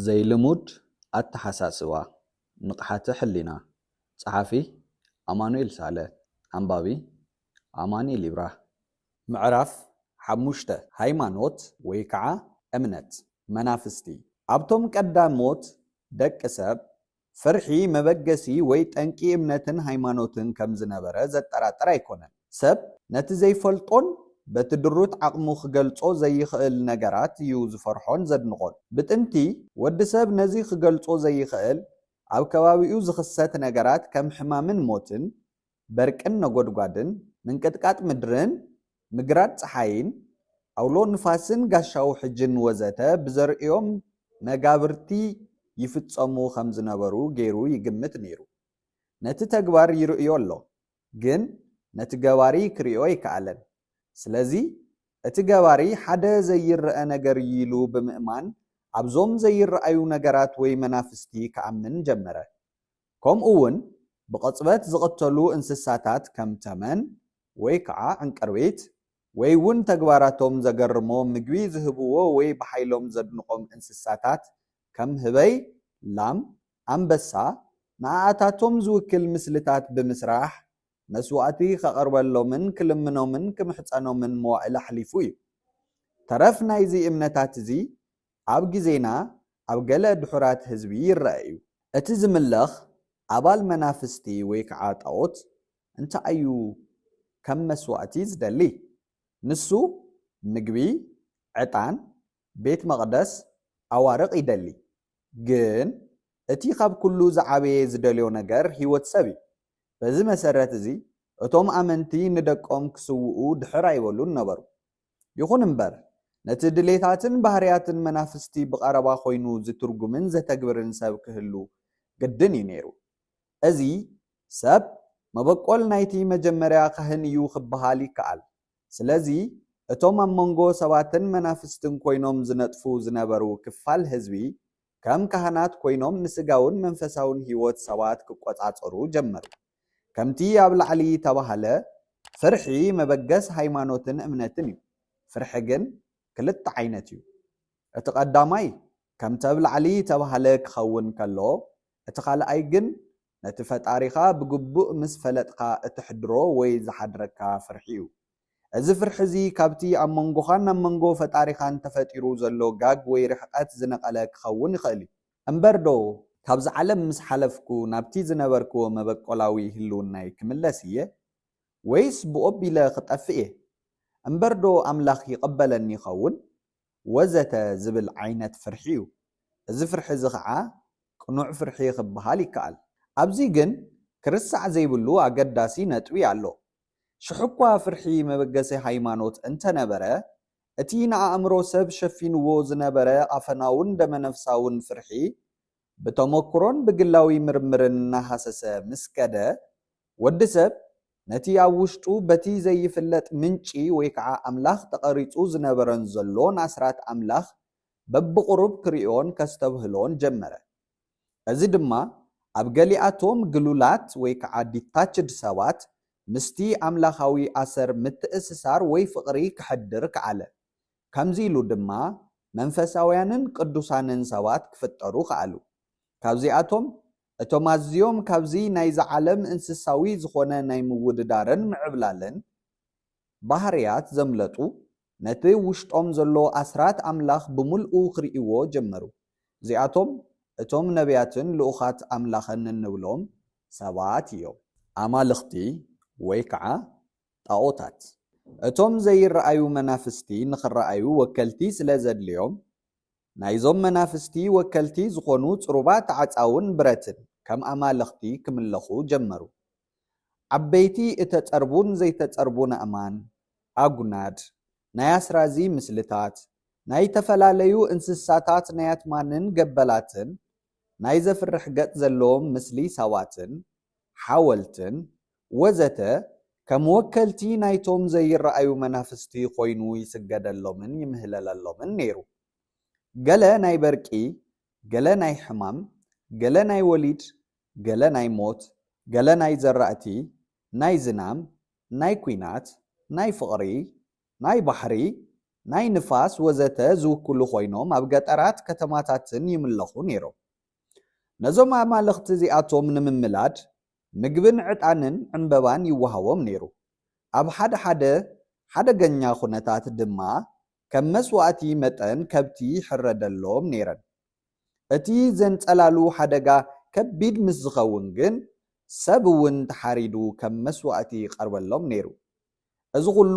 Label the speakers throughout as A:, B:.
A: زي لمود التحساسوا نقحة حلنا صحافي أمانويل سالة أنبابي أماني ليبرا معرف حموشته هايمانوت ويكعا أمنت منافستي أبتم قدام موت دك سب فرحي مبقسي ويتنكي امنتن هايمانوتن كمزنبرة زد ترى يكونن سب نتزي فلطون بتدروت عقمو خجلصو زي خيل نجارات يوز فرحون زد نقول بتنتي ود سب نزي خجلصو زي خيل أو كوابيو زخصات نجارات كم حمامن موتن بركن نقودقادن من كتكات مدرن مقرات صحاين أو لون نفاسن قاشاو حجن وزاته بزرقيوم مقابرتي يفتصمو خمز نبرو غيرو يقمت نيرو نتي تقبار يرؤيو اللو جن نتي قواري كريو يكعلن سلازي اتقواري حدا زي الرأى نقر يلو بمئمان عبزوم زي الرأيو نقرات وي منافستي كعمن جمرة كوم اون بقصبات زغطلو انسساتات كم تمن ويكعا عنكرويت ويون تقباراتهم زقرمو مقوي زهبوو وي بحيلهم زدنقوم انسساتات كم هبي لام أنبسا نعاتاتهم زوكل مسلتات بمسراح مسواتي خقربالو من كلمنو من كمحصانو من موائل حليفوي ترفنا يزي امنتات زي عبقي زينا عبقلا دحورات هزبي الرأيو اتزم اللخ عبال منافستي ويك عاطاوت انت ايو كم مسواتي زدلي نسو مقبي عطان بيت مقدس عوارق يدلي جن اتي خاب كلو زعابي زدليو نجر هيوت سبي بزي مسارات زي اتوم امنتي ندقوم كسوؤو دحرا يولون نبرو يخون انبر نتدليتاتن بحرياتن منافستي بقربا خوينو زترقمن زتقبرن ساب كهلو قدن ينيرو ازي ساب مبقول نايتي مجمريا قهن يو خبهالي كعال سلازي اتوم امونغو سواتن منافستن كوينوم زنطفو زنبرو كفال هزبي كم كهنات كوينوم نسقاون منفساون هيوت سوات كقوطاصرو جمر كمتي يابل علي تبهله فرحي مبقس هايمانوتن امنتن فرحجن كلت عينتيو اتقداماي كم تبل علي تبهله كخون كلو اتخالأي جن نتفتاريخا بقبؤ مسفلتقا اتحدرو وي زحدركا فرحيو እዚ ፍርሒ እዚ ካብቲ ኣብ መንጎኻን ኣብ መንጎ ፈጣሪኻን ተፈጢሩ ዘሎ ጋግ ወይ ርሕቀት ዝነቐለ ክኸውን ይኽእል እዩ እምበር ዶ ካብዚ ዓለም ምስ ሓለፍኩ ናብቲ ዝነበርክዎ መበቆላዊ ህልውናይ ክምለስ እየ ወይስ ብኦቢለ ክጠፍእ እየ እምበር ዶ ኣምላኽ ይቕበለኒ ይኸውን ወዘተ ዝብል ዓይነት ፍርሒ እዩ እዚ ፍርሒ እዚ ከዓ ቅኑዕ ፍርሒ ክበሃል ይከኣል ኣብዚ ግን ክርስዕ ዘይብሉ ኣገዳሲ ነጥቢ ኣሎ شحقوا فرحي مبقسي هايمانوت انت نبرا اتينا امرو سب شفينو زنبرا افناون دم نفساون فرحي بتمكرون بقلاوي مرمرن نحاسسة مسكدة ود سب نتي اوشتو بتي زي فلت منشي ويكعا املاخ تقريتو زنبرن زلون عسرات املاخ ببقرب كريون كستبهلون جمرة ازيد ما ابقالياتهم قلولات ويكعا ديتاتشد سوات مستي أملاخاوي أسر متأسسار وي فقري كحدر كعلا كمزيلو دما منفساويانن قدوسانن سوات كفترو كعلو كابزي اتوم ازيوم كابزي نايز عالم انسساوي زخونا ناي موددارن معبلالن بحريات زملتو نتي وشتوم زلو أسرات أملاخ بملئو خريئو جمرو زي اتوم نبياتن لأخات أملاخن نولوم سوات يوم أمالختي ويكعا طاوتات اتوم زي الرأيو منافستي نخرأيو وكلتي سلازد اليوم نايزوم منافستي وكلتي زخونو صروبات عطاون برتن كم امالختي كملخو جمرو عبيتي اتتقربون زي تتقربون امان اغناد ناياسرازي مسلتات ناي تفلاليو انسساتات نايات مانن قبلاتن نايزه فرحقت زلوم مسلي سواتن حاولتن وزته كموكلتي نايتوم زي الرأيو منافستي خوينو يسجد اللومن يمهلل اللومن نيرو قلا ناي بركي قلا ناي حمام قلا ناي وليد قلا ناي موت قلا ناي زرعتي ناي زنام ناي كوينات ناي فقري ناي بحري ናይ ንፋስ ወዘተ ዝውክሉ ኮይኖም ኣብ ገጠራት ከተማታትን ይምለኹ ነይሮም። ነዞም ኣማልኽቲ እዚኣቶም ንምምላድ ምግብን ዕጣንን ዕምበባን ይወሃቦም ነይሩ። ኣብ ሓደ ሓደገኛ ኩነታት ድማ ከም መስዋእቲ መጠን ከብቲ ይሕረደሎም ነይረን። እቲ ዘንጸላሉ ሓደጋ ከቢድ ምስ ዝኸውን ግን ሰብ እውን ተሓሪዱ ከም መስዋእቲ ይቐርበሎም ነይሩ። እዚ ኩሉ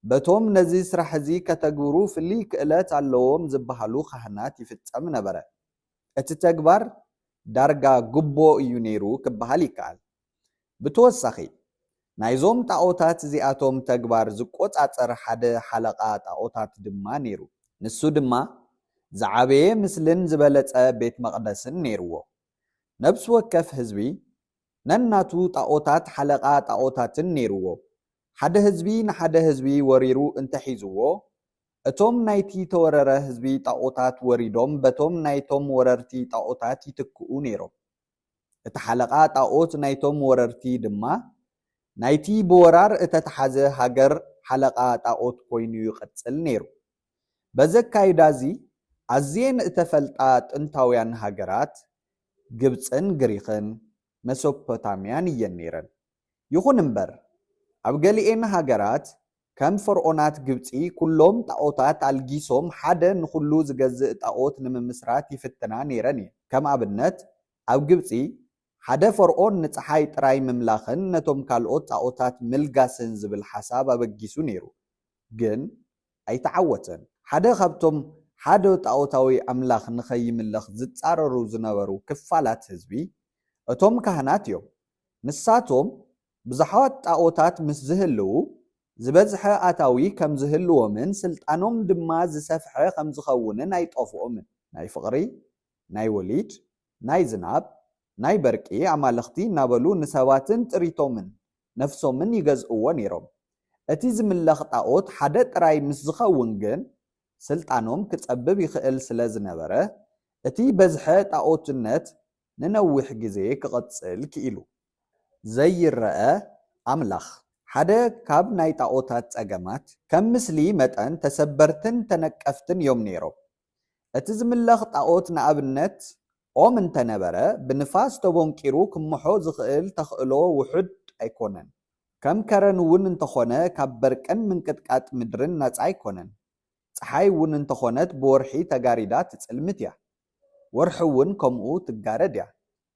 A: በቶም ነዚ ስራሕ እዚ ከተግብሩ ፍሉይ ክእለት ኣለዎም ዝበሃሉ ካህናት ይፍጸም ነበረ። እቲ ተግባር ዳርጋ ጉቦ እዩ ነይሩ ክበሃል ይከኣል። ብተወሳኺ ናይዞም ጣዖታት እዚኣቶም ተግባር ዝቆጻጸር ሓደ ሓለቓ ጣዖታት ድማ ነይሩ። ንሱ ድማ ዝዓበየ ምስልን ዝበለጸ ቤት መቕደስን ነይርዎ። ነብሲ ወከፍ ህዝቢ ነናቱ ጣዖታት ሓለቓ ጣዖታትን ነይርዎ። ሓደ ህዝቢ ንሓደ ህዝቢ ወሪሩ እንተሒዝዎ እቶም ናይቲ ተወረረ ህዝቢ ጣዖታት ወሪዶም በቶም ናይቶም ወረርቲ ጣዖታት ይትክኡ ነይሮም። እቲ ሓለቓ ጣዖት ናይቶም ወረርቲ ድማ ናይቲ ብወራር እተተሓዘ ሃገር ሓለቓ ጣዖት ኮይኑ ይቕጽል ነይሩ። በዚ ኣካይዳ እዚ ኣዝየን እተፈልጣ ጥንታውያን ሃገራት ግብፅን ግሪኽን መሶፖታምያን እየን ነይረን። ይኹን እምበር ኣብ ገሊአን ሃገራት ከም ፈርዖናት ግብፂ ኩሎም ጣዖታት ኣልጊሶም ሓደ ንኩሉ ዝገዝእ ጣዖት ንምምስራት ይፍትና ነይረን እየን። ከም ኣብነት ኣብ ግብፂ ሓደ ፈርዖን ንፀሓይ ጥራይ ምምላኽን ነቶም ካልኦት ጣዖታት ምልጋስን ዝብል ሓሳብ ኣበጊሱ ነይሩ፣ ግን ኣይተዓወተን። ሓደ ካብቶም ሓደ ጣዖታዊ ኣምላኽ ንኸይምለኽ ዝፃረሩ ዝነበሩ ክፋላት ህዝቢ እቶም ካህናት እዮም። ንሳቶም ብዙሓት ጣዖታት ምስ ዝህልው ዝበዝሐ ኣታዊ ከም ዝህልዎምን ስልጣኖም ድማ ዝሰፍሐ ከም ዝኸውንን ኣይጠፍኦምን። ናይ ፍቕሪ፣ ናይ ወሊድ፣ ናይ ዝናብ፣ ናይ በርቂ ኣማልኽቲ እናበሉ ንሰባትን ጥሪቶምን ነፍሶምን ይገዝእዎ ነይሮም። እቲ ዝምለኽ ጣዖት ሓደ ጥራይ ምስ ዝኸውን ግን ስልጣኖም ክጸብብ ይኽእል ስለ ዝነበረ እቲ በዝሐ ጣዖትነት ንነዊሕ ግዜ ክቕጽል ክኢሉ። ዘይረአ ኣምላኽ ሓደ ካብ ናይ ጣዖታት ጸገማት ከም ምስሊ መጠን ተሰበርትን ተነቀፍትን እዮም ነይሮም። እቲ ዝምለኽ ጣዖት ንኣብነት ኦም እንተነበረ ብንፋስ ተቦንቂሩ ክምሖ ዝኽእል ተኽእሎ ውሑድ ኣይኮነን። ከም ከረን እውን እንተኾነ ካብ በርቅን ምንቅጥቃጥ ምድርን ነፃ ኣይኮነን። ፀሓይ እውን እንተኾነት ብወርሒ ተጋሪዳ ትጽልምት እያ፣ ወርሒ እውን ከምኡ ትጋረድ እያ።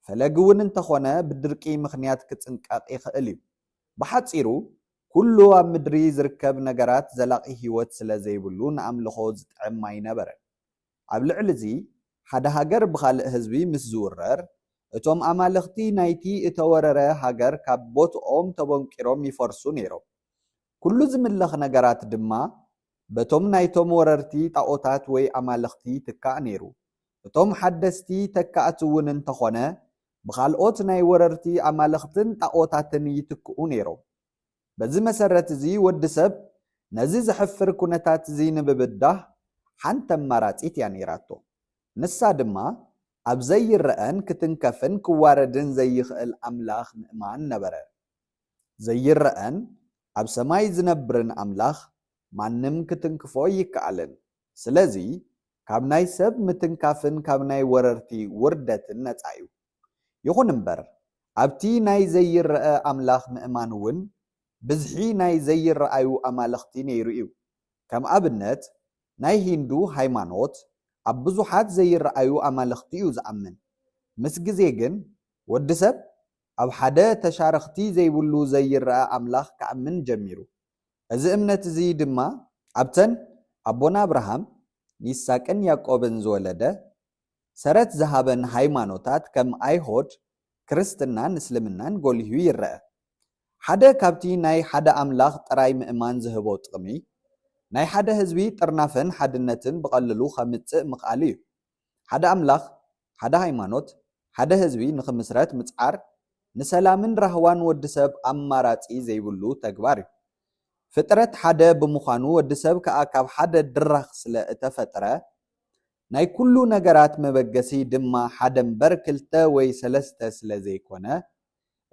A: ፈለጊ እውን እንተኾነ ብድርቂ ምኽንያት ክጽንቀቕ ይኽእል እዩ። ብሓፂሩ ኩሉ ኣብ ምድሪ ዝርከብ ነገራት ዘላቒ ህይወት ስለ ዘይብሉ ንኣምልኾ ዝጥዕም ኣይነበረን። ኣብ ልዕሊ እዚ ሓደ ሃገር ብኻልእ ህዝቢ ምስ ዝውረር እቶም ኣማልኽቲ ናይቲ እተወረረ ሃገር ካብ ቦትኦም ተቦንቂሮም ይፈርሱ ነይሮም። ኩሉ ዝምለኽ ነገራት ድማ በቶም ናይቶም ወረርቲ ጣዖታት ወይ ኣማልኽቲ ትካእ ነይሩ። እቶም ሓደስቲ ተካእቲ እውን እንተኾነ ብኻልኦት ናይ ወረርቲ ኣማልኽትን ጣዖታትን ይትክኡ ነይሮም። በዚ መሰረት እዚ ወዲ ሰብ ነዚ ዘሕፍር ኩነታት እዚ ንምብዳህ ሓንቲ ኣማራፂት እያ ነይራቶ። ንሳ ድማ ኣብ ዘይረአን ክትንከፍን ክዋረድን ዘይኽእል ኣምላኽ ምእማን ነበረ። ዘይረአን ኣብ ሰማይ ዝነብርን ኣምላኽ ማንም ክትንክፎ ይከኣልን። ስለዚ ካብ ናይ ሰብ ምትንካፍን ካብ ናይ ወረርቲ ውርደትን ነፃ እዩ። ይኹን እምበር ኣብቲ ናይ ዘይረአ ኣምላኽ ምእማን እውን ብዝሒ ናይ ዘይረአዩ ኣማልኽቲ ነይሩ እዩ። ከም ኣብነት ናይ ሂንዱ ሃይማኖት ኣብ ብዙሓት ዘይረአዩ ኣማልኽቲ እዩ ዝኣምን። ምስ ግዜ ግን ወዲ ሰብ ኣብ ሓደ ተሻረኽቲ ዘይብሉ ዘይረአ ኣምላኽ ክኣምን ጀሚሩ። እዚ እምነት እዚ ድማ ኣብተን ኣቦና ኣብርሃም ይስሐቅን ያዕቆብን ዝወለደ ሰረት ዝሃበን ሃይማኖታት ከም ኣይሁድ፣ ክርስትናን እስልምናን ጎሊሁ ይረአ። ሓደ ካብቲ ናይ ሓደ ኣምላኽ ጥራይ ምእማን ዝህቦ ጥቕሚ ናይ ሓደ ህዝቢ ጥርናፈን ሓድነትን ብቐሊሉ ከምፅእ ምኽኣል እዩ። ሓደ ኣምላኽ፣ ሓደ ሃይማኖት፣ ሓደ ህዝቢ ንኽምስረት ምጽዓር ንሰላምን ራህዋን ወዲ ሰብ ኣማራፂ ዘይብሉ ተግባር እዩ። ፍጥረት ሓደ ብምዃኑ ወዲ ሰብ ከዓ ካብ ሓደ ድራኽ ስለ እተፈጥረ ናይ ኩሉ ነገራት መበገሲ ድማ ሓደ እምበር ክልተ ወይ ሰለስተ ስለ ዘይኮነ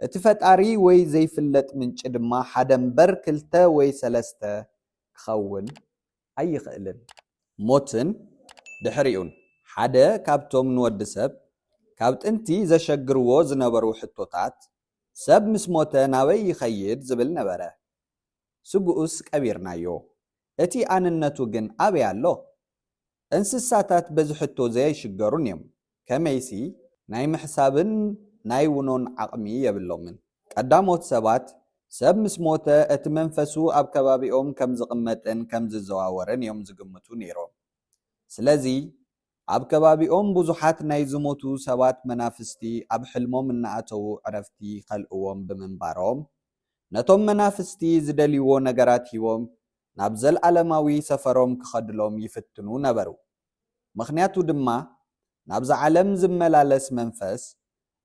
A: እቲ ፈጣሪ ወይ ዘይፍለጥ ምንጭ ድማ ሓደ እምበር ክልተ ወይ ሰለስተ ክኸውን ኣይኽእልን ሞትን ድሕሪኡን ሓደ ካብቶም ንወዲ ሰብ ካብ ጥንቲ ዘሸግርዎ ዝነበሩ ሕቶታት ሰብ ምስ ሞተ ናበይ ይኸይድ ዝብል ነበረ ስጉኡስ ቀቢርናዮ እቲ ኣንነቱ ግን ኣበይ ኣሎ እንስሳታት በዚ ሕቶ ዘይሽገሩን እዮም ከመይሲ ናይ ምሕሳብን ናይ ውኖን ዓቕሚ የብሎምን ቀዳሞት ሰባት ሰብ ምስ ሞተ እቲ መንፈሱ ኣብ ከባቢኦም ከም ዝቕመጥን ከም ዝዘዋወረን እዮም ዝግምቱ ነይሮም ስለዚ ኣብ ከባቢኦም ብዙሓት ናይ ዝሞቱ ሰባት መናፍስቲ ኣብ ሕልሞም እናኣተዉ ዕረፍቲ ከልእዎም ብምንባሮም ነቶም መናፍስቲ ዝደልይዎ ነገራት ሂቦም ናብ ዘለዓለማዊ ሰፈሮም ክኸድሎም ይፍትኑ ነበሩ ምኽንያቱ ድማ ናብዚ ዓለም ዝመላለስ መንፈስ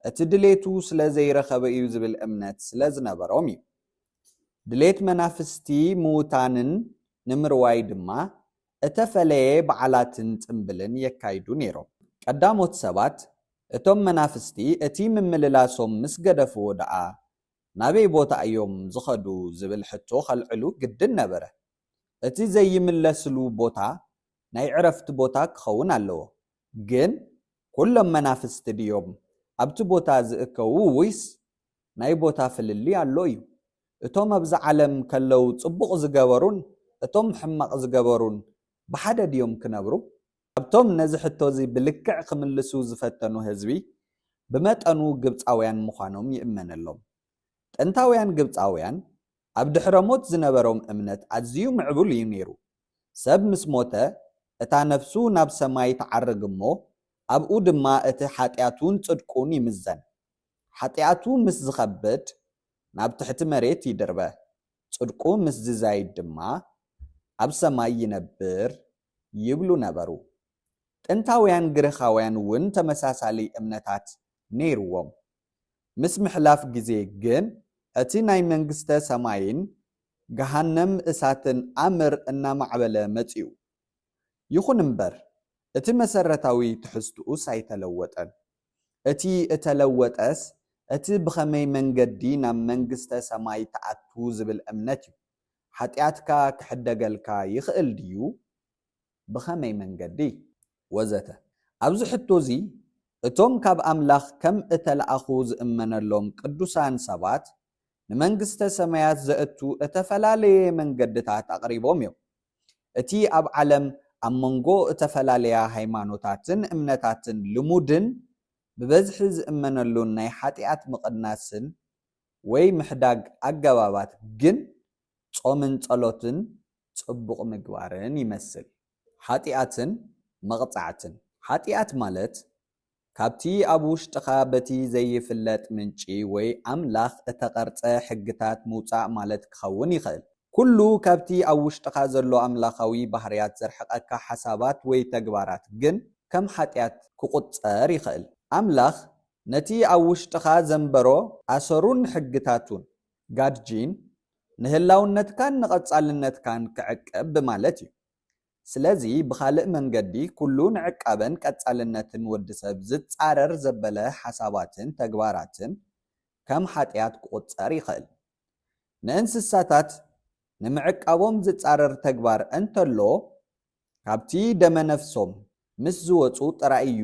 A: እቲ ድሌቱ ስለ ዘይረኸበ እዩ ዝብል እምነት ስለ ዝነበሮም እዩ ድሌት መናፍስቲ ምውታንን ንምርዋይ ድማ እተፈለየ በዓላትን ጽምብልን የካይዱ ነይሮም ቀዳሞት ሰባት እቶም መናፍስቲ እቲ ምምልላሶም ምስ ገደፍዎ ደኣ ናበይ ቦታ እዮም ዝኸዱ ዝብል ሕቶ ኸልዕሉ ግድን ነበረ እቲ ዘይምለስሉ ቦታ ናይ ዕረፍቲ ቦታ ክኸውን ኣለዎ ግን ኩሎም መናፍስቲ ድዮም ኣብቲ ቦታ ዝእከቡ ወይስ ናይ ቦታ ፍልሊ ኣሎ እዩ እቶም ኣብዚ ዓለም ከለው ጽቡቕ ዝገበሩን እቶም ሕማቕ ዝገበሩን ብሓደ ድዮም ክነብሩ ኣብቶም ነዚ ሕቶ እዚ ብልክዕ ክምልሱ ዝፈተኑ ህዝቢ ብመጠኑ ግብፃውያን ምዃኖም ይእመነሎም ጥንታውያን ግብፃውያን ኣብ ድሕረ ሞት ዝነበሮም እምነት ኣዝዩ ምዕቡል እዩ ነይሩ ሰብ ምስ ሞተ እታ ነፍሱ ናብ ሰማይ ተዓርግ እሞ ኣብኡ ድማ እቲ ሓጢኣቱን ጽድቁን ይምዘን ሓጢኣቱ ምስ ዝኸብድ ናብ ትሕቲ መሬት ይድርበ ጽድቁ ምስ ዝዛይድ ድማ ኣብ ሰማይ ይነብር ይብሉ ነበሩ ጥንታውያን ግሪኻውያን እውን ተመሳሳሊ እምነታት ነይርዎም ምስ ምሕላፍ ግዜ ግን እቲ ናይ መንግስተ ሰማይን ገሃነም እሳትን ኣምር እናማዕበለ መጺኡ ይኹን እምበር እቲ መሰረታዊ ትሕዝትኡስ ኣይተለወጠን እቲ እተለወጠስ እቲ ብኸመይ መንገዲ ናብ መንግስተ ሰማይ ተኣቱ ዝብል እምነት እዩ ሓጢኣትካ ክሕደገልካ ይኽእል ድዩ ብኸመይ መንገዲ ወዘተ ኣብዚ ሕቶ እዚ እቶም ካብ ኣምላኽ ከም እተለኣኹ ዝእመነሎም ቅዱሳን ሰባት ንመንግስተ ሰማያት ዘእቱ እተፈላለየ መንገድታት ኣቕሪቦም እዮም እቲ ኣብ ዓለም ኣብ መንጎ እተፈላለያ ሃይማኖታትን እምነታትን ልሙድን ብበዝሒ ዝእመነሉን ናይ ሓጢኣት ምቕናስን ወይ ምሕዳግ ኣገባባት ግን ጾምን ጸሎትን ጽቡቕ ምግባርን ይመስል ሓጢኣትን መቕጻዕትን ሓጢኣት ማለት ካብቲ ኣብ ውሽጥኻ በቲ ዘይፍለጥ ምንጪ ወይ ኣምላኽ እተቐርጸ ሕግታት ምውፃእ ማለት ክኸውን ይኽእል ኩሉ ካብቲ ኣብ ውሽጥኻ ዘሎ ኣምላኻዊ ባህርያት ዘርሕቐካ ሓሳባት ወይ ተግባራት ግን ከም ሓጢኣት ክቁጸር ይኽእል ኣምላኽ ነቲ ኣብ ውሽጥኻ ዘንበሮ ኣሰሩን ሕግታቱን ጋድጂን ንህላውነትካን ንቐጻልነትካን ክዕቅብ ማለት እዩ ስለዚ ብኻልእ መንገዲ ኩሉ ንዕቃበን ቀጻልነትን ወዲ ሰብ ዝጻረር ዘበለ ሓሳባትን ተግባራትን ከም ሓጢኣት ክቁጸር ይኽእል ንእንስሳታት ንምዕቃቦም ዝጻረር ተግባር እንተሎ ካብቲ ደመ ነፍሶም ምስ ዝወፁ ጥራይ እዩ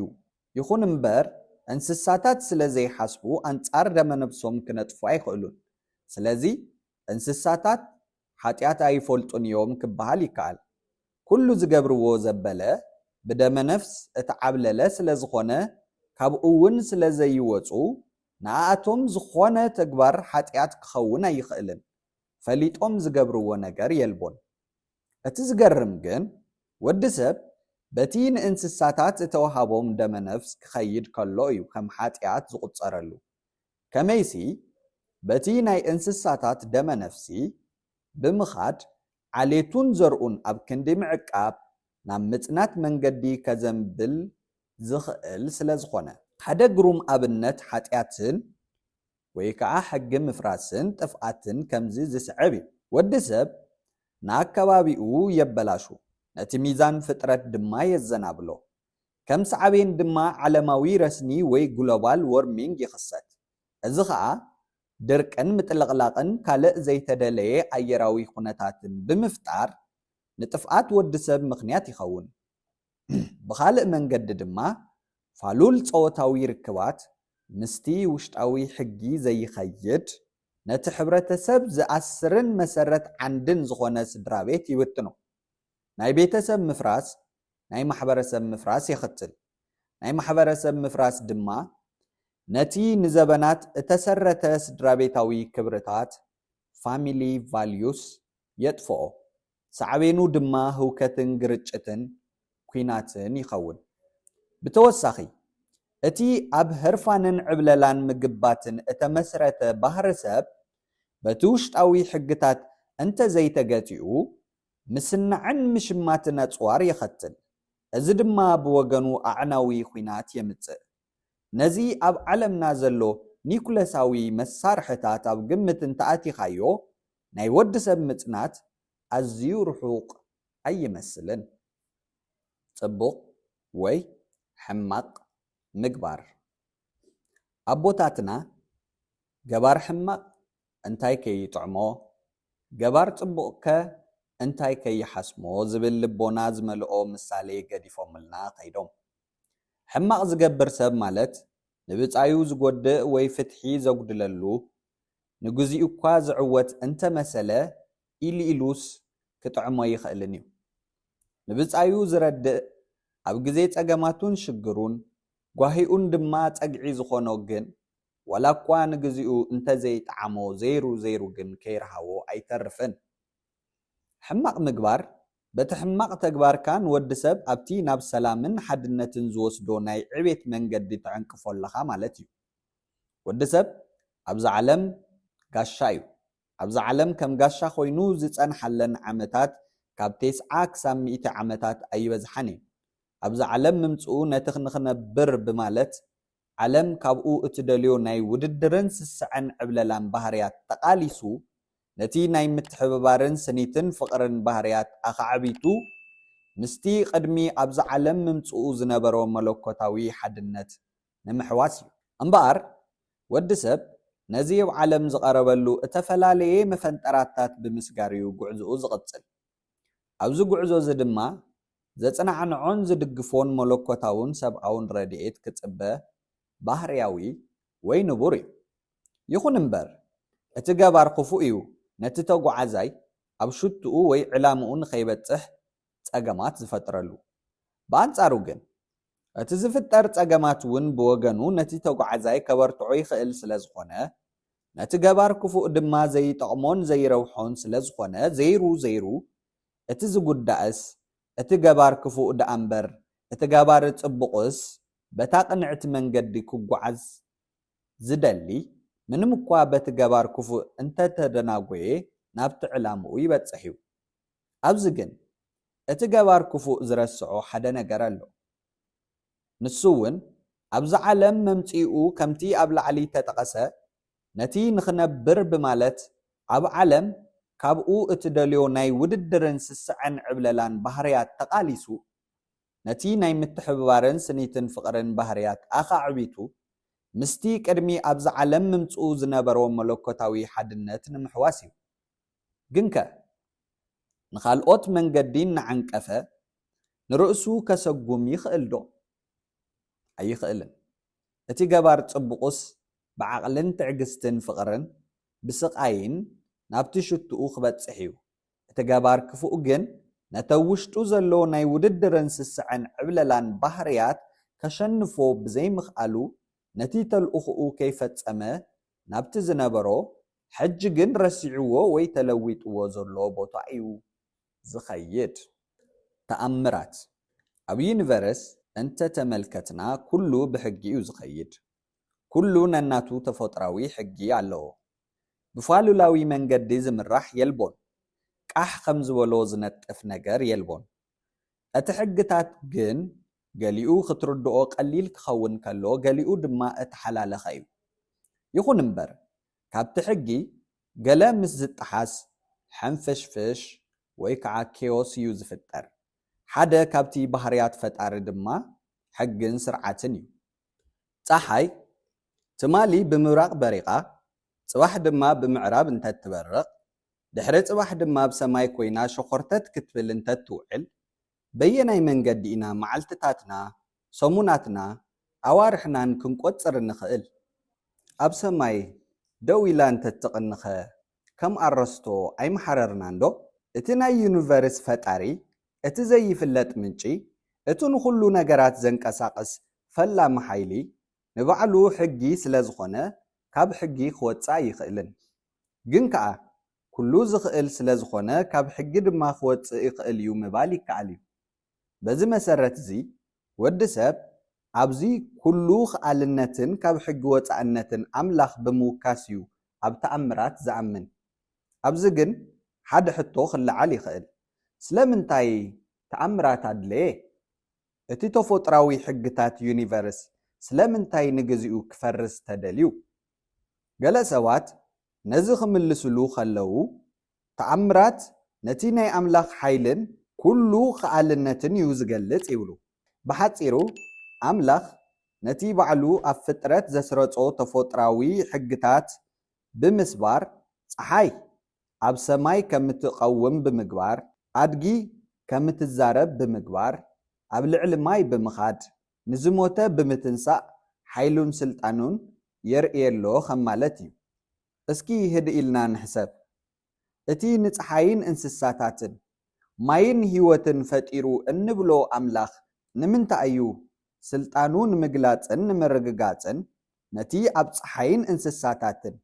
A: ይኹን እምበር እንስሳታት ስለ ዘይሓስቡ ኣንጻር ደመ ነፍሶም ክነጥፉ ኣይኽእሉን ስለዚ እንስሳታት ሓጢኣት ኣይፈልጡን እዮም ክበሃል ይከኣል ኩሉ ዝገብርዎ ዘበለ ብደመ ነፍስ እተዓብለለ ስለ ዝኾነ ካብኡ እውን ስለ ዘይወፁ ንኣቶም ዝኾነ ተግባር ሓጢኣት ክኸውን ኣይኽእልን ፈሊጦም ዝገብርዎ ነገር የልቦን እቲ ዝገርም ግን ወዲ ሰብ በቲ ንእንስሳታት እተወሃቦም ደመ ነፍስ ክኸይድ ከሎ እዩ ከም ሓጢኣት ዝቁጸረሉ ከመይሲ በቲ ናይ እንስሳታት ደመ ነፍሲ ብምኻድ ዓሌቱን ዘርኡን ኣብ ክንዲ ምዕቃብ ናብ ምጽናት መንገዲ ከዘንብል ዝኽእል ስለ ዝኾነ ሓደ ግሩም ኣብነት ሓጢኣትን ወይ ከዓ ሕጊ ምፍራስን ጥፍኣትን ከምዚ ዝስዕብ እዩ ወዲ ሰብ ንኣከባቢኡ የበላሹ ነቲ ሚዛን ፍጥረት ድማ የዘናብሎ ከም ሰዓቤን ድማ ዓለማዊ ረስኒ ወይ ግሎባል ዎርሚንግ ይኽሰት እዚ ከዓ ድርቅን ምጥልቕላቕን ካልእ ዘይተደለየ ኣየራዊ ኩነታትን ብምፍጣር ንጥፍኣት ወዲ ሰብ ምኽንያት ይኸውን ብኻልእ መንገዲ ድማ ፋሉል ጸወታዊ ርክባት ምስቲ ውሽጣዊ ሕጊ ዘይኸይድ ነቲ ሕብረተሰብ ዝኣስርን መሰረት ዓንድን ዝኾነ ስድራ ቤት ይብትኖ ናይ ቤተሰብ ምፍራስ ናይ ማሕበረሰብ ምፍራስ ይኽትል ናይ ማሕበረሰብ ምፍራስ ድማ ነቲ ንዘበናት እተሰረተ ስድራ ቤታዊ ክብርታት ፋሚሊ ቫልዩስ የጥፍኦ ሳዕቤኑ ድማ ህውከትን ግርጭትን ኩናትን ይኸውን ብተወሳኺ እቲ ኣብ ህርፋንን ዕብለላን ምግባትን እተመስረተ ባህሪ ሰብ በቲ ውሽጣዊ ሕግታት እንተዘይተገቲኡ ምስናዕን ምሽማትን ኣፅዋር ይኸትል እዚ ድማ ብወገኑ ኣዕናዊ ኩናት የምፅእ ነዚ ኣብ ዓለምና ዘሎ ኒኩለሳዊ መሳርሕታት ኣብ ግምት እንተኣቲኻዮ ናይ ወዲ ሰብ ምጽናት ኣዝዩ ርሑቕ ኣይመስልን ጽቡቕ ወይ ሕማቕ ምግባር ኣቦታትና ገባር ሕማቕ እንታይ ከይጥዕሞ ገባር ጽቡቕ እንታይ ከይሓስሞ ዝብል ልቦና ዝመልኦ ምሳሌ ገዲፎምልና ከይዶም ሕማቕ ዝገብር ሰብ ማለት ንብጻዩ ዝጎድእ ወይ ፍትሒ ዘጉድለሉ ንግዚኡ እኳ ዝዕወት እንተመሰለ ኢሉኢሉስ ክጥዕሞ ይኽእልን እዩ ንብጻዩ ዝረድእ ኣብ ግዜ ጸገማቱን ሽግሩን ጓሂኡን ድማ ጸግዒ ዝኾኖ ግን ወላ እኳ ንግዚኡ እንተዘይጠዓሞ ዘይሩ ግን ከይረሃቦ ኣይተርፍን ሕማቕ ምግባር በቲ ሕማቕ ተግባርካን ወዲ ሰብ ኣብቲ ናብ ሰላምን ሓድነትን ዝወስዶ ናይ ዕቤት መንገዲ ተዕንቅፎለኻ ማለት እዩ ወዲ ሰብ ኣብዚ ዓለም ጋሻ እዩ ኣብዚ ዓለም ከም ጋሻ ኮይኑ ዝጸንሐለን ዓመታት ካብ 90 ክሳብ 100 ዓመታት ኣይበዝሓን እዩ ኣብዚ ዓለም ምምጽኡ ነቲ ንኽነብር ብማለት ዓለም ካብኡ እትደልዮ ናይ ውድድርን ስስዕን ዕብለላን ባህርያት ተቓሊሱ ነቲ ናይ ምትሕብባርን ስኒትን ፍቕርን ባህርያት ኣኻዕቢቱ ምስቲ ቅድሚ ኣብዚ ዓለም ምምጽኡ ዝነበሮ መለኮታዊ ሓድነት ንምሕዋስ እዩ እምበኣር ወዲ ሰብ ነዚ ኣብ ዓለም ዝቐረበሉ እተፈላለየ መፈንጠራታት ብምስጋር እዩ ጉዕዝኡ ዝቕጽል ኣብዚ ጉዕዞ እዚ ድማ ዘጽናዕንዖን ዝድግፎን መለኮታውን ሰብኣውን ረድኤት ክጽበ ባህርያዊ ወይ ንቡር እዩ ይኹን እምበር እቲ ገባር ክፉእ እዩ ነቲ ተጓዓዛይ ኣብ ሽቱኡ ወይ ዕላምኡ ንኸይበጽሕ ጸገማት ዝፈጥረሉ ብኣንጻሩ ግን እቲ ዝፍጠር ጸገማት እውን ብወገኑ ነቲ ተጓዓዛይ ከበርትዖ ይኽእል ስለ ዝኾነ ነቲ ገባር ክፉእ ድማ ዘይጠቕሞን ዘይረውሖን ስለ ዝኾነ ዘይሩ እቲ ዝጉዳእስ እቲ ገባር ክፉእ ደኣ እምበር እቲ ገባር ጽቡቕስ በታ ቅንዕቲ መንገዲ ክጓዓዝ ዝደሊ ምንም እኳ በቲ ገባር ክፉእ እንተተደናጎየ ናብቲ ዕላምኡ ይበጽሕ እዩ ኣብዚ ግን እቲ ገባር ክፉእ ዝረስዖ ሓደ ነገር ኣሎ ንሱ እውን ኣብዚ ዓለም መምጽኡ ከምቲ ኣብ ላዕሊ ተጠቐሰ ነቲ ንኽነብር ብማለት ኣብ ዓለም ካብኡ እትደልዮ ናይ ውድድርን ስስዕን ዕብለላን ባህርያት ተቓሊሱ ነቲ ናይ ምትሕብባርን ስኒትን ፍቕርን ባህርያት ኣኻዕቢቱ ምስቲ ቅድሚ ኣብዚ ዓለም ምምጽኡ ዝነበሮ መለኮታዊ ሓድነት ንምሕዋስ እዩ ግንከ ንኻልኦት መንገዲ እናዓንቀፈ ንርእሱ ከሰጉም ይኽእል ዶ ኣይኽእልን እቲ ገባር ጽቡቕስ ብዓቕልን ትዕግስትን ፍቕርን ብስቓይን ናብቲ ሽቱኡ ክበጽሕ እዩ እቲ ገባር ክፉእ ግን ነተውሽጡ ዘሎ ናይ ውድድርን ስስዕን ዕብለላን ባህርያት ከሸንፎ ብዘይምኽኣሉ ነቲ ተልእኽኡ ከይፈጸመ ናብቲ ዝነበሮ ሕጂ ግን ረሲዕዎ ወይ ተለዊጥዎ ዘሎ ቦታ እዩ ዝኸይድ ተኣምራት ኣብ ዩኒቨርስ እንተተመልከትና ኩሉ ብሕጊ እዩ ዝኸይድ ኩሉ ነናቱ ተፈጥራዊ ሕጊ ኣለዎ ብፋሉላዊ መንገዲ ዝምራሕ የልቦን ቃሕ ከም ዝበሎ ዝነጥፍ ነገር የልቦን እቲ ሕግታት ግን ገሊኡ ክትርድኦ ቀሊል ክኸውን ከሎ ገሊኡ ድማ እተሓላለኸ እዩ ይኹን እምበር ካብቲ ሕጊ ገለ ምስ ዝጠሓስ ሕንፍሽፍሽ ወይ ከዓ ኬዮስ እዩ ዝፍጠር ሓደ ካብቲ ባህርያት ፈጣሪ ድማ ሕግን ስርዓትን እዩ ፀሓይ ትማሊ ብምብራቕ በሪቓ ጽባሕ ድማ ብምዕራብ እንተትበርቕ ድሕሪ ጽባሕ ድማ ብሰማይ ኮይና ሸኾርተት ክትብል እንተትውዕል በየናይ መንገዲ ኢና መዓልትታትና ሰሙናትና ኣዋርሕናን ክንቆጽር ንኽእል? ኣብ ሰማይ ደው ኢላ እንተትቕንኸ ከም ኣረስቶ ኣይመሓረርናን ዶ? እቲ ናይ ዩኒቨርስ ፈጣሪ እቲ ዘይፍለጥ ምንጪ እቲ ንኹሉ ነገራት ዘንቀሳቕስ ፈላሚ ሓይሊ ንባዕሉ ሕጊ ስለ ዝኾነ ካብ ሕጊ ክወፅእ ይኽእልን። ግን ከዓ ኩሉ ዝኽእል ስለ ዝኾነ ካብ ሕጊ ድማ ክወፅእ ይኽእል እዩ ምባል ይከኣል እዩ። በዚ መሰረት እዚ ወዲ ሰብ ኣብዚ ኩሉ ኽኣልነትን ካብ ሕጊ ወፃእነትን ኣምላኽ ብምውካስ እዩ ኣብ ተኣምራት ዝኣምን። ኣብዚ ግን ሓደ ሕቶ ክለዓል ይኽእል። ስለምንታይ ተኣምራት ኣድለየ? እቲ ተፈጥራዊ ሕግታት ዩኒቨርስ ስለምንታይ ንግዚኡ ክፈርስ ተደልዩ? ገለ ሰባት ነዚ ክምልስሉ ከለዉ ተኣምራት ነቲ ናይ ኣምላኽ ሓይልን ኩሉ ኽኣልነትን እዩ ዝገልጽ ይብሉ። ብሓፂሩ ኣምላኽ ነቲ ባዕሉ ኣብ ፍጥረት ዘስረጾ ተፈጥራዊ ሕግታት ብምስባር ፀሓይ ኣብ ሰማይ ከም እትቐውም ብምግባር ኣድጊ ከም እትዛረብ ብምግባር ኣብ ልዕሊ ማይ ብምኻድ ንዝሞተ ብምትንሳእ ሓይሉን ስልጣኑን የርእየሎ ከም ማለት እዩ። እስኪ ህድእ ኢልና ንሕሰብ። እቲ ንፀሓይን እንስሳታትን ማይን ህይወትን ፈጢሩ እንብሎ ኣምላኽ ንምንታይ እዩ ስልጣኑ ንምግላፅን ንምርግጋፅን ነቲ ኣብ ፀሓይን እንስሳታትን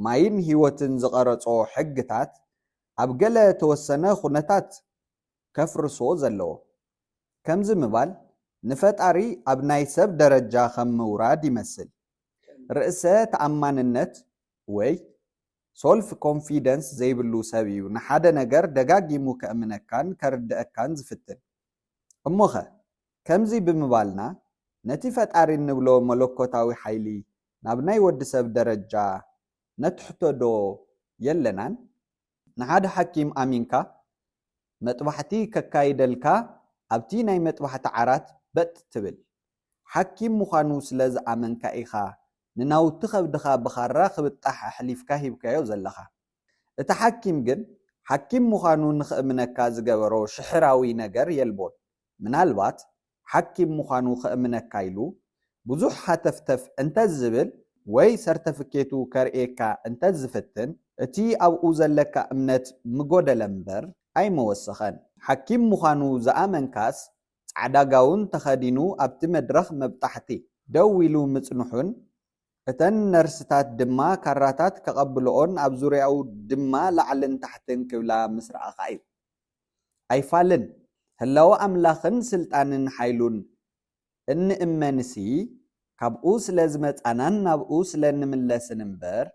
A: ማይን ህይወትን ዝቐረጾ ሕግታት ኣብ ገለ ተወሰነ ኩነታት ከፍርሶ ዘለዎ? ከምዚ ምባል ንፈጣሪ ኣብ ናይ ሰብ ደረጃ ከም ምውራድ ይመስል። ርእሰ ተኣማንነት ወይ ሶልፍ ኮንፊደንስ ዘይብሉ ሰብ እዩ ንሓደ ነገር ደጋጊሙ ከእምነካን ከርድአካን ዝፍትን። እሞኸ ከምዚ ብምባልና ነቲ ፈጣሪ እንብሎ መለኮታዊ ሓይሊ ናብ ናይ ወዲ ሰብ ደረጃ ነትሕተዶ የለናን? ንሓደ ሓኪም ኣሚንካ መጥባሕቲ ከካይደልካ ኣብቲ ናይ መጥባሕቲ ዓራት በጥ ትብል ሓኪም ምዃኑ ስለ ዝኣመንካ ኢኻ ንናውቲ ከብድኻ ብኻራ ክብጣሕ ኣሕሊፍካ ሂብካዮ ዘለኻ። እቲ ሓኪም ግን ሓኪም ምዃኑ ንኽእምነካ ዝገበሮ ሽሕራዊ ነገር የልቦን። ምናልባት ሓኪም ምዃኑ ክእምነካ ኢሉ ብዙሕ ሓተፍተፍ እንተዝብል ወይ ሰርተፍኬቱ ከርእየካ እንተዝፍትን እቲ ኣብኡ ዘለካ እምነት ምጎደለ እምበር ኣይመወሰኸን። ሓኪም ምዃኑ ዝኣመንካስ ጻዕዳ ጋውን ተኸዲኑ ኣብቲ መድረኽ መብጣሕቲ ደው ኢሉ ምጽንሑን እተን ነርስታት ድማ ካራታት ከቐብልኦን ኣብ ዙርያኡ ድማ ላዕልን ታሕትን ክብላ ምስ ረኣኻ እዩ። ኣይፋልን ህላዊ ኣምላኽን ስልጣንን ሓይሉን እንእመንሲ ካብኡ ስለ ዝመፃናን ናብኡ ስለ ንምለስን እምበር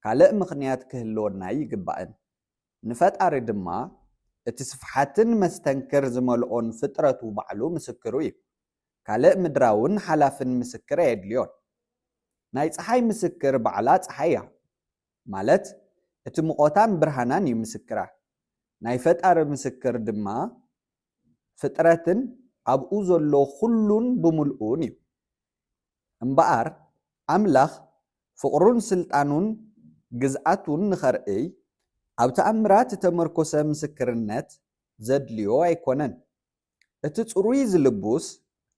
A: ካልእ ምኽንያት ክህልወና ይግባእን። ንፈጣሪ ድማ እቲ ስፍሓትን መስተንክር ዝመልኦን ፍጥረቱ ባዕሉ ምስክሩ እዩ። ካልእ ምድራውን ሓላፍን ምስክር የድልዮን። ናይ ፀሓይ ምስክር ባዕላ ፀሓይ እያ ማለት እቲ ሙቆታን ብርሃናን እዩ ምስክራ። ናይ ፈጣሪ ምስክር ድማ ፍጥረትን ኣብኡ ዘሎ ኩሉን ብምልኡን እዩ። እምበኣር ኣምላኽ ፍቕሩን ስልጣኑን ግዝኣቱን ንኸርእይ ኣብ ተኣምራት ተመርኮሰ ምስክርነት ዘድልዮ ኣይኮነን። እቲ ጽሩይ ዝልቡስ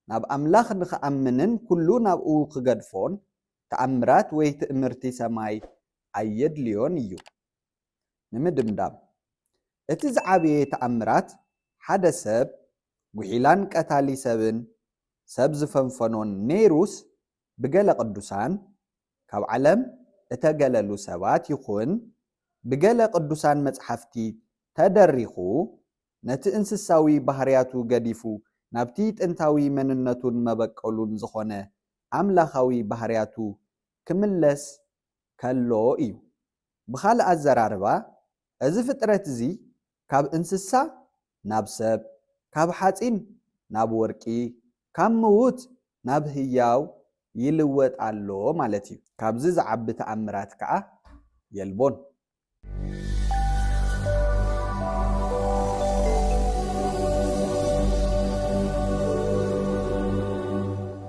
A: ናብ ኣምላኽ ንኽኣምንን ኩሉ ናብኡ ክገድፎን ተኣምራት ወይ ትእምርቲ ሰማይ ኣየድልዮን እዩ። ንምድምዳም እቲ ዝዓበየ ተኣምራት ሓደ ሰብ ጉሒላን ቀታሊ ሰብን ሰብ ዝፈንፈኖን ነይሩስ ብገለ ቅዱሳን ካብ ዓለም እተገለሉ ሰባት ይኹን ብገለ ቅዱሳን መጽሓፍቲ ተደሪኹ ነቲ እንስሳዊ ባህርያቱ ገዲፉ ናብቲ ጥንታዊ መንነቱን መበቀሉን ዝኾነ ኣምላኻዊ ባህርያቱ ክምለስ ከሎ እዩ። ብኻልእ ኣዘራርባ እዚ ፍጥረት እዚ ካብ እንስሳ ናብ ሰብ፣ ካብ ሓፂን ናብ ወርቂ፣ ካብ ምዉት ናብ ህያው ይልወጥ ኣሎ ማለት እዩ። ካብዚ ዝዓቢ ተኣምራት ከዓ የልቦን።